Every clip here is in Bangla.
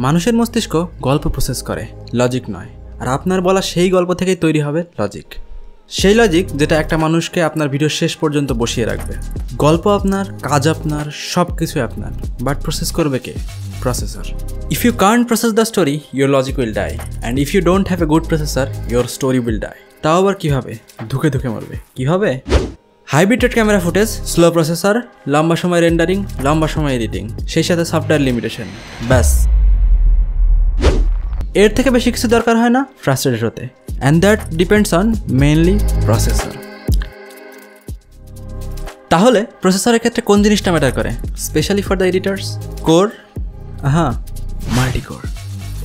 মানুষের মস্তিষ্ক গল্প প্রসেস করে, লজিক নয়। আর আপনার বলা সেই গল্প থেকেই তৈরি হবে লজিক। সেই লজিক যেটা একটা মানুষকে আপনার ভিডিও শেষ পর্যন্ত বসিয়ে রাখবে। গল্প আপনার, কাজ আপনার, সব কিছুই আপনার, বাট প্রসেস করবে কে? Processor. If you can't process the story, your logic will die, and if you don't have a good processor, your story will die. তাও আবার কীভাবে? ধুকে ধুকে মরবে। কীভাবে? Hybrid camera footage, slow processor, লম্বা সময় রেন্ডারিং, লম্বা সময় এডিটিং, সেই সাথে সফটওয়্যার লিমিটেশন, ব্যাস। এর থেকে বেশি কিছু দরকার হয় না ফ্রাস্ট্রেটেড হতে, and that depends on mainly processor. তাহলে প্রসেসরের ক্ষেত্রে কোন জিনিসটা ম্যাটার করে specially for the editors? Core, হ্যাঁ, মাল্টিকোর।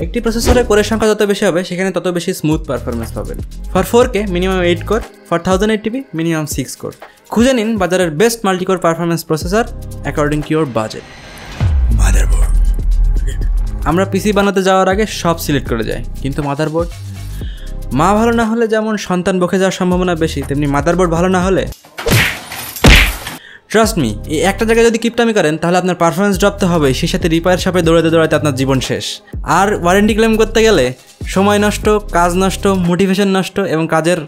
একটি প্রসেসরে কোরের সংখ্যা যত বেশি হবে সেখানে তত বেশি স্মুথ পারফরমেন্স পাবেন। For 4K minimum 8 core, for 1080p minimum 6 core. খুঁজে নিন বাজারের best multicore performance processor according to your budget. Motherboard. আমরা পিসি বানাতে যাওয়ার আগে সব সিলেক্ট করে যাই, কিন্তু মাদারবোর্ড? মা ভালো না হলে যেমন সন্তান বকে যাওয়ার সম্ভাবনা বেশি, তেমনি মাদারবোর্ড ভালো না হলে ট্রাস্ট মি, এই একটা জায়গায় যদি কিপটামি করেন তাহলে আপনার পারফরমেন্স ড্রপ তো হবেই, সেই সাথে রিপেয়ার শপে দৌড়াতে দৌড়াতে আপনার জীবন শেষ। আর ওয়ারেন্টি ক্লেম করতে গেলে সময় নষ্ট, কাজ নষ্ট, মোটিভেশন নষ্ট, এবং কাজের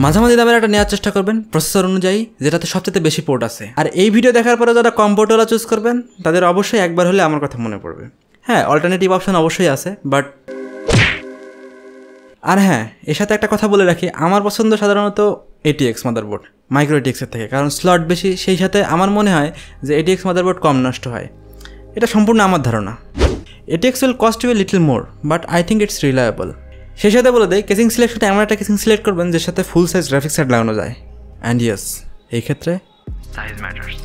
মাঝামাঝি দামের একটা নেওয়ার চেষ্টা করবেন প্রসেসর অনুযায়ী, যেটাতে সবচেয়ে বেশি পোর্ট আছে। আর এই ভিডিও দেখার পরে যারা কম পোর্টওয়ালা চুজ করবেন তাদের অবশ্যই একবার হলে আমার কথা মনে পড়বে। হ্যাঁ, অল্টারনেটিভ অপশন অবশ্যই আছে, বাট আর হ্যাঁ, এর সাথে একটা কথা বলে রাখি, আমার পছন্দ সাধারণত ATX মাদারবোর্ড মাইক্রো ATX-এর থেকে, কারণ স্লট বেশি, সেই সাথে আমার মনে হয় যে ATX মাদারবোর্ড কম নষ্ট হয়। এটা সম্পূর্ণ আমার ধারণা। ATX will cost you a little more, but I think it's reliable. সেই সাথে বলে দেয়, কেসিং সিলেকশনে এমন একটা কেসিং সিলেক্ট করবেন যার সাথে ফুল সাইজ গ্রাফিক্স কার্ড লাগানো যায়। অ্যান্ড ইয়েস, এই ক্ষেত্রে সাইজ ম্যাটার্স।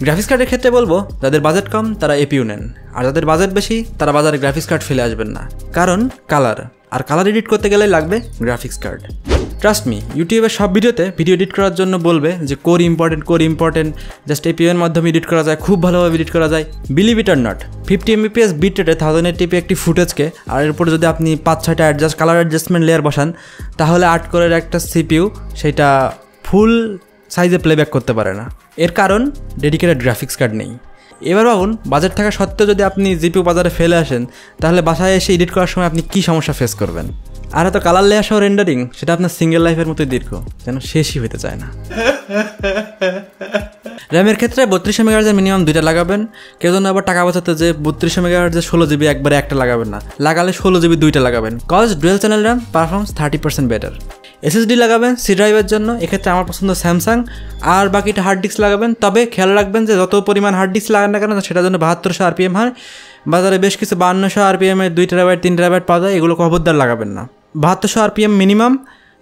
গ্রাফিক্স কার্ডের ক্ষেত্রে বলবো, যাদের বাজেট কম তারা APU নেন, আর যাদের বাজেট বেশি তারা বাজারে গ্রাফিক্স কার্ড ফেলে আসবেন না, কারণ কালার এডিট করতে গেলে লাগবে গ্রাফিক্স কার্ড। ট্রাস্ট মি, ইউটিউবের সব ভিডিওতে ভিডিও এডিট করার জন্য বলবে যে কোর ইম্পর্টেন্ট, জাস্ট APU এর মাধ্যমে এডিট করা যায়, খুব ভালোভাবে এডিট করা যায়। Believe it or not, 50 mbps bit রেটে 1080p একটি ফুটেজকে, আর এর উপরে যদি আপনি 5-6টা কালার অ্যাডজাস্টমেন্ট লেয়ার বসান, তাহলে 8 কোরের একটা CPU সেটা ফুল সাইজে প্লেব্যাক করতে পারে না। এর কারণ ডেডিকেটেড গ্রাফিক্স কার্ড নেই। এবার ভাবুন, বাজেট থাকা সত্ত্বেও যদি আপনি GPU বাজারে ফেলে আসেন, তাহলে বাসায় এসে এডিট করার সময় আপনি কী সমস্যা ফেস করবেন? আর এত কালার লেয়ার সহ রেন্ডারিং, সেটা আপনার সিঙ্গেল লাইফের মতোই দীর্ঘ, যেন শেষই হতে চায় না। র্যামের ক্ষেত্রে 3200 মেগাহার্জের মিনিমাম 2টা লাগাবেন। কেউ যেন আবার টাকা বাঁচাতে যে 3200 মেগাহার্জের 16GB একবারে একটা লাগাবেন না, লাগালে 16GB 2টা লাগাবেন, cause dual channel RAM performs 30% better. SSD লাগাবেন সি ড্রাইভের জন্য, এক্ষেত্রে আমার পছন্দ স্যামসাং। আর বাকিটা হার্ড ডিস্ক লাগাবেন, তবে খেয়াল রাখবেন যে যত পরিমাণ হার্ড ডিস্ক লাগান না কেন সেটার জন্য 7200 RPM হয়। বাজারে বেশ কিছু 5200 RPM-এর 2 TB 3 TB পাওয়া যায়, এগুলো খবরদার লাগাবেন না। 7200 RPM মিনিমাম,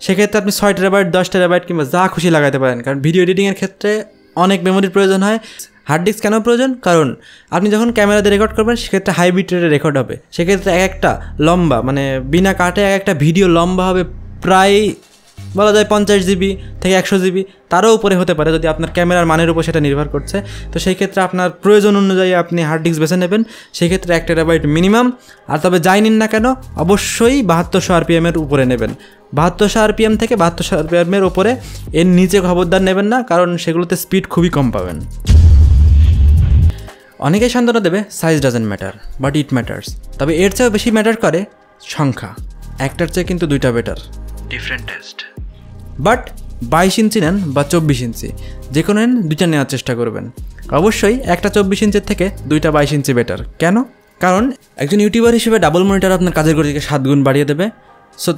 সেক্ষেত্রে আপনি 6 TB 10 TB কিংবা যা খুশি লাগাতে পারেন, কারণ ভিডিও এডিটিংয়ের ক্ষেত্রে অনেক মেমোরির প্রয়োজন হয়। হার্ড ডিস্ক কেন প্রয়োজন? কারণ আপনি যখন ক্যামেরা দিয়ে রেকর্ড করবেন সেক্ষেত্রে হাই বিট রেটে রেকর্ড হবে, সেক্ষেত্রে একটা লম্বা মানে বিনা কাটে একটা ভিডিও লম্বা হবে প্রায় বলা যায় 50 GB থেকে 100 GB, তারও উপরে হতে পারে যদি আপনার ক্যামেরার মানের উপর সেটা নির্ভর করছে। তো সেই ক্ষেত্রে আপনার প্রয়োজন অনুযায়ী আপনি হার্ড ডিস্ক বেছে নেবেন, সেই ক্ষেত্রে 1 TB মিনিমাম। আর তবে যাই নিন না কেন, অবশ্যই 7200 RPM-এর উপরে নেবেন। 7200 RPM থেকে 7200 RPM-এর উপরে, এর নিচে খবরদার নেবেন না, কারণ সেগুলোতে স্পিড খুবই কম পাবেন। অনেকেই সান্ত্বনা দেবে size doesn't matter, but it matters. তবে এর চেয়েও বেশি ম্যাটার করে সংখ্যা। একটার চেয়ে কিন্তু 2টা বেটার, ডিফারেন্ট টেস্ট। বাট 22 ইঞ্চি নেন বা 24 ইঞ্চি, যে কোনো নেন, 2টা নেওয়ার চেষ্টা করবেন। অবশ্যই একটা 24 ইঞ্চির থেকে 2টা 22 ইঞ্চি বেটার। কেন? কারণ একজন ইউটিউবার হিসেবে ডাবল মনিটর আপনার কাজের গতিকে 7 গুণ বাড়িয়ে দেবে। সো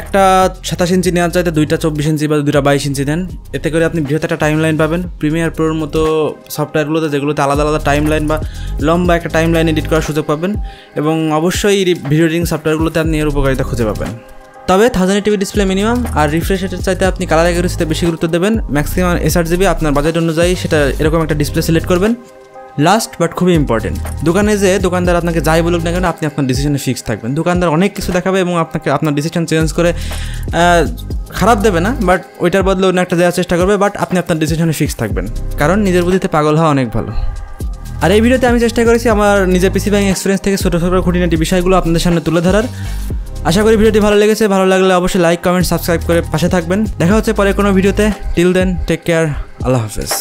একটা 27 ইঞ্চি নেওয়ার চাইতে 2টা 24 ইঞ্চি বা 2টা 22 ইঞ্চি দেন, এতে করে আপনি বৃহৎ একটা টাইম লাইন পাবেন। প্রিমিয়ার প্রোর মতো সফটওয়্যারগুলোতে, যেগুলোতে আলাদা আলাদা টাইম লাইন বা লম্বা একটা টাইম লাইন এডিট করার সুযোগ পাবেন, এবং অবশ্যই ভিডিও এডিটিং সফটওয়্যারগুলোতে আপনি এর উপকারিতা খুঁজে পাবেন। তবে 1080p ডিসপ্লে মিনিমাম, আর রিফ্রেশ রেটের চাইতে আপনি কালার অ্যাকুরেসিতে বেশি গুরুত্ব দেবেন। ম্যাক্সিমাম 8GB, আপনার বাজেট অনুযায়ী সেটা এরকম একটা ডিসপ্লে সিলেক্ট করবেন। লাস্ট বাট খুবই ইম্পর্টেন্ট, দোকানে যে দোকানদার আপনাকে যাই বলুক না কেন, আপনি আপনার ডিসিশনে ফিক্স থাকবেন। দোকানদার অনেক কিছু দেখাবে এবং আপনাকে আপনার ডিসিশন চেঞ্জ করে খারাপ দেবে না, বাট ওইটার বদলে অন্য একটা দেওয়ার চেষ্টা করবে, বাট আপনি আপনার ডিসিশনে ফিক্স থাকবেন, কারণ নিজের বুদ্ধিতে পাগল হওয়া অনেক ভালো। আর এই ভিডিওতে আমি চেষ্টা করেছি আমার নিজের পিসি বাইং এক্সপিরিয়েন্স থেকে ছোটো ছোটো খুঁটিনাটি বিষয়গুলো আপনাদের সামনে তুলে ধরার। আশা করি ভিডিওটি ভালো লেগেছে। ভালো লাগলে অবশ্যই লাইক, কমেন্ট, সাবস্ক্রাইব করে পাশে থাকবেন। দেখা হচ্ছে পরে কোনো ভিডিওতে। টিল দেন, টেক কেয়ার, আল্লাহ হাফেজ।